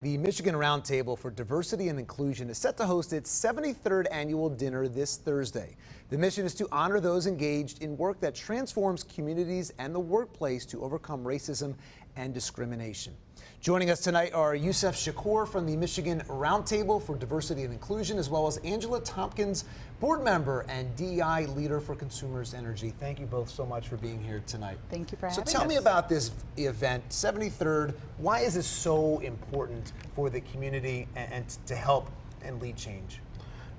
The Michigan Roundtable for Diversity and Inclusion is set to host its 73rd annual dinner this Thursday. The mission is to honor those engaged in work that transforms communities and the workplace to overcome racism and discrimination. Joining us tonight are Youssef Shakur from the Michigan Roundtable for Diversity and Inclusion, as well as Angela Tompkins, board member and DEI leader for Consumers Energy. Thank you both so much for being here tonight. Thank you for having us. So tell me about this event, 73rd. Why is this so important for the community and to help and lead change?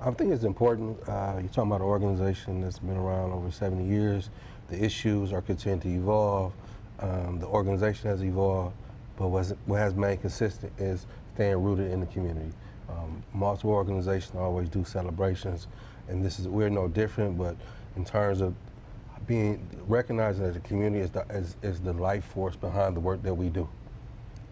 I think it's important. You're talking about an organization that's been around over 70 years. The issues are continuing to evolve. The organization has evolved, but what has made consistent is staying rooted in the community. Multiple organizations always do celebrations, and we're no different, but in terms of being recognized as a community is the life force behind the work that we do.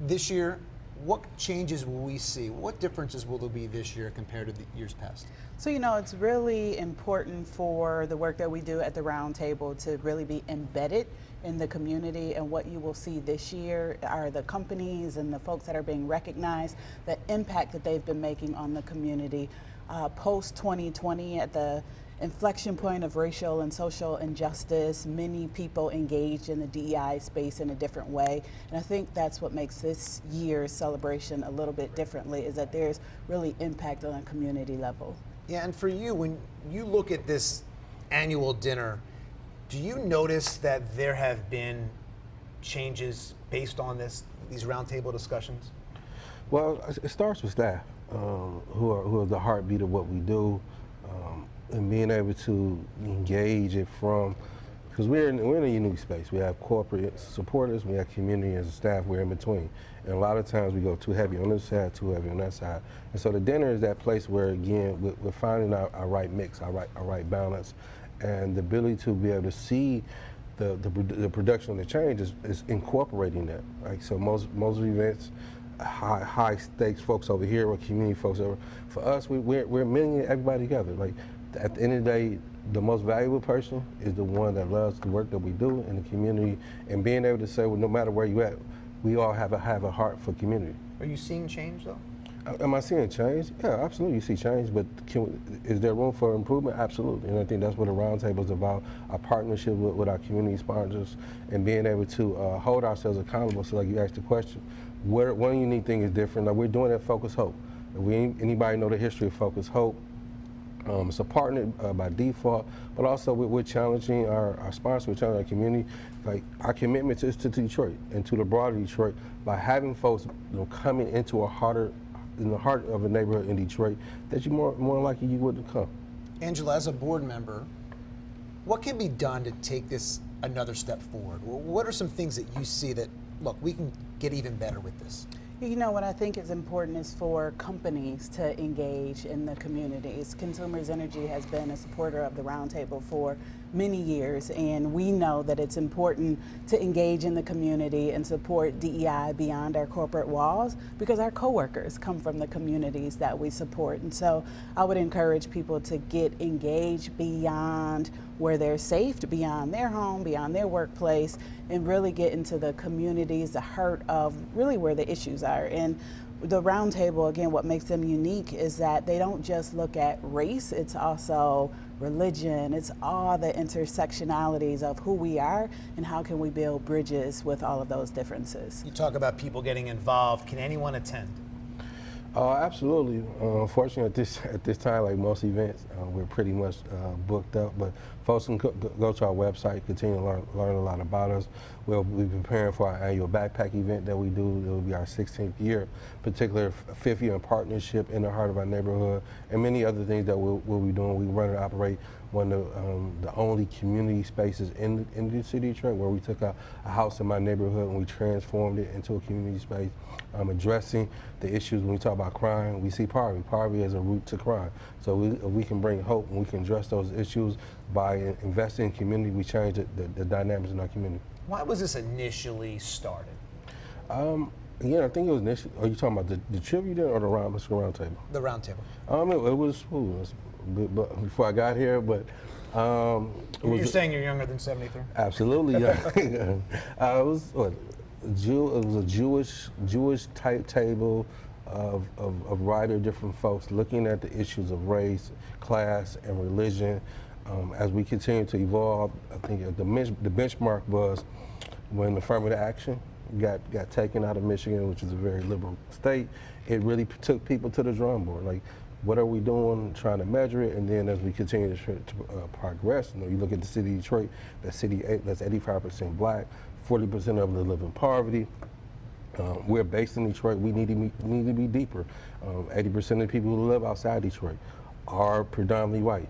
This year, what changes will we see? What differences will there be this year compared to the years past? So, it's really important for the work that we do at the Roundtable to really be embedded in the community, and what you will see this year are the companies and the folks that are being recognized, the impact that they've been making on the community. Post 2020, at the inflection point of racial and social injustice, many people engaged in the DEI space in a different way. And I think that's what makes this year's celebration a little bit differently, is that there's really impact on a community level. Yeah, and for you, when you look at this annual dinner, do you notice that there have been changes based on these roundtable discussions? Well, it starts with staff, who are the heartbeat of what we do. And being able to engage it because we're in a unique space. We have corporate supporters, we have community as a staff, we're in between. And a lot of times we go too heavy on this side, too heavy on that side. And so the dinner is that place where, again, we're finding our right mix, our right balance, and the ability to be able to see the production of the change is incorporating that. Right? So most events, high stakes folks over here or community folks over. For us, we're mingling everybody together. Like, at the end of the day, the most valuable person is the one that loves the work that we do in the community, and being able to say, well, no matter where you're at, we all have a heart for community. Are you seeing change, though? Am I seeing change? Yeah, absolutely, you see change, but is there room for improvement? Absolutely, and I think that's what the Roundtable is about, our partnership with our community sponsors, and being able to hold ourselves accountable. So like you asked the question, one unique thing is different. Like, we're doing it at Focus Hope. Anybody know the history of Focus Hope? It's a partner by default, but also we're challenging our sponsor, we're challenging our community. Like, our commitment is to Detroit and to the broader Detroit by having folks coming into in the heart of a neighborhood in Detroit that you more likely you wouldn't come. Angela, as a board member, what can be done to take this another step forward? What are some things that you see that, look, we can get even better with this? What I think is important is for companies to engage in the communities. Consumers Energy has been a supporter of the Roundtable for many years, and we know that it's important to engage in the community and support DEI beyond our corporate walls, because our coworkers come from the communities that we support. And so I would encourage people to get engaged beyond where they're safe, beyond their home, beyond their workplace, and really get into the communities, the heart of really where the issues are. And the Roundtable, again, what makes them unique is that they don't just look at race, it's also religion, it's all the intersectionalities of who we are and how can we build bridges with all of those differences. You talk about people getting involved. Can anyone attend? Absolutely. Unfortunately, at this time, like most events, we're pretty much booked up. But folks can go to our website, continue to learn a lot about us. We'll be preparing for our annual backpack event that we do. It will be our 16th year, particularly 5th year in partnership in the heart of our neighborhood, and many other things that we'll be doing. We run and operate one of the only community spaces in the city of Detroit, where we took a house in my neighborhood and we transformed it into a community space, addressing the issues. When we talk about crime, we see poverty. Poverty is a root to crime. So we can bring hope and we can address those issues by investing in community. We change the dynamics in our community. Why was this initially started? Again, I think it was initially, are you talking about the tribute or the Michigan Roundtable? The Roundtable. It was but before I got here, but you're saying you're younger than 73? Absolutely, yeah. It was a Jewish type table of a variety of different folks looking at the issues of race, class, and religion. As we continue to evolve, I think the benchmark was when affirmative action got taken out of Michigan, which is a very liberal state. It really took people to the drawing board. Like, what are we doing, trying to measure it, and then as we continue to progress, you look at the city of Detroit, that's 85% black, 40% of them live in poverty. We're based in Detroit. We need to be deeper. 80% of the people who live outside Detroit are predominantly white.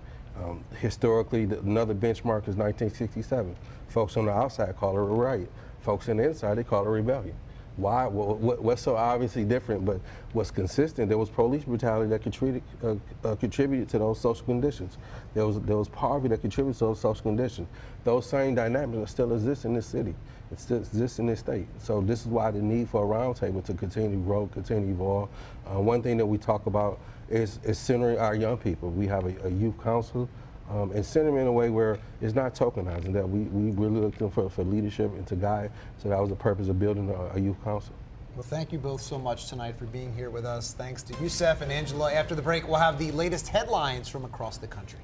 Historically, another benchmark is 1967. Folks on the outside call it a riot. Folks on the inside, they call it a rebellion. Why? What's so obviously different, but what's consistent? There was police brutality that contributed to those social conditions. There was poverty that contributed to those social conditions. Those same dynamics still exist in this city. It still exists in this state. So this is why the need for a roundtable to continue to grow, continue to evolve. One thing that we talk about is centering our young people. We have a youth council, and center them in a way where it's not tokenizing, that we really looking for leadership and to guide. So that was the purpose of building a youth council. Well, thank you both so much tonight for being here with us. Thanks to Youssef and Angela. After the break, we'll have the latest headlines from across the country.